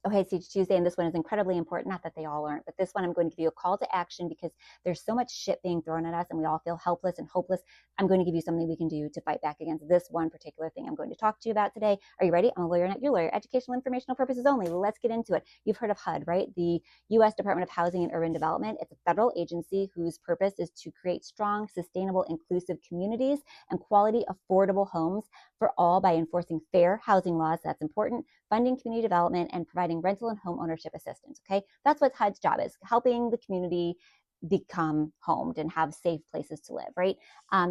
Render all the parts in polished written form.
Okay, it's Teach Tuesday, and this one is incredibly important. Not that they all aren't, but this one I'm going to give you a call to action because there's so much shit being thrown at us and we all feel helpless and hopeless. I'm going to give you something we can do to fight back against this one particular thing I'm going to talk to you about today. Are you ready? I'm a lawyer, not your lawyer. Educational, informational purposes only. Let's get into it. You've heard of HUD, right? The U.S. Department of Housing and Urban Development. It's a federal agency whose purpose is to create strong, sustainable, inclusive communities and quality, affordable homes for all by enforcing fair housing laws. That's important. Funding community development, and providing rental and home ownership assistance. Okay, that's what HUD's job is, helping the community become homed and have safe places to live, right?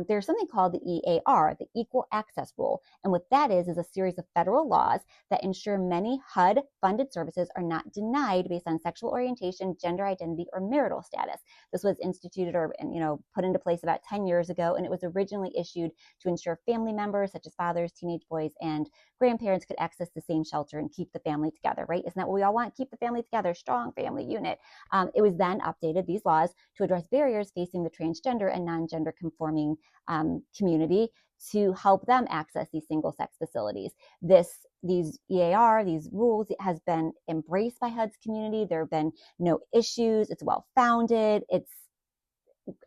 There's something called the EAR, the Equal Access Rule. And what that is a series of federal laws that ensure many HUD-funded services are not denied based on sexual orientation, gender identity, or marital status. This was instituted or put into place about 10 years ago, and it was originally issued to ensure family members such as fathers, teenage boys, and grandparents could access the same shelter and keep the family together, right? Isn't that what we all want? Keep the family together, strong family unit. It was then updated, these laws, to address barriers facing the transgender and non-gender conforming community to help them access these single-sex facilities. These EAR, these rules, it has been embraced by HUD's community. There have been no issues. It's well-founded.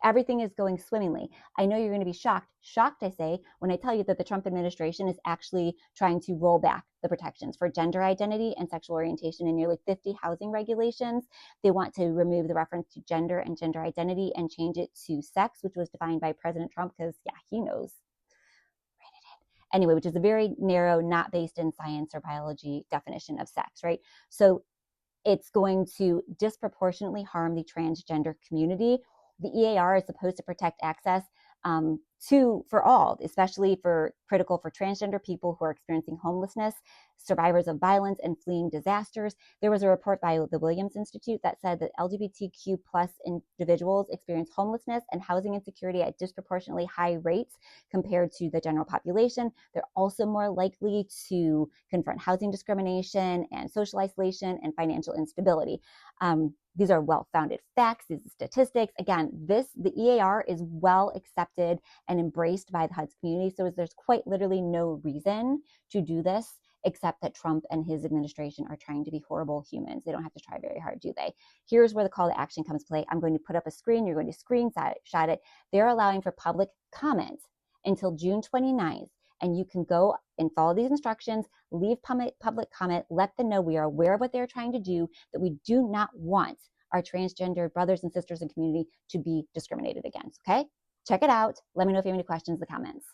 Everything is going swimmingly. I know you're going to be shocked, I say, when I tell you that the Trump administration is actually trying to roll back the protections for gender identity and sexual orientation in nearly 50 housing regulations. They want to remove the reference to gender and gender identity and change it to sex, which was defined by President Trump because, yeah, he knows. Anyway, which is a very narrow, not based in science or biology definition of sex, right? So it's going to disproportionately harm the transgender community. The EAR is supposed to protect access for all, especially critical for transgender people who are experiencing homelessness, survivors of violence, and fleeing disasters. There was a report by the Williams Institute that said that LGBTQ plus individuals experience homelessness and housing insecurity at disproportionately high rates compared to the general population. They're also more likely to confront housing discrimination and social isolation and financial instability. These are well-founded facts, these are statistics. Again, the EAR is well accepted and embraced by the HUD's community. So there's quite literally no reason to do this except that Trump and his administration are trying to be horrible humans. They don't have to try very hard, do they? Here's where the call to action comes to play. I'm going to put up a screen. You're going to screenshot it. They're allowing for public comment until June 29th. And you can go and follow these instructions, leave public comment, let them know we are aware of what they're trying to do, that we do not want our transgender brothers and sisters in community to be discriminated against, okay? Check it out. Let me know if you have any questions in the comments.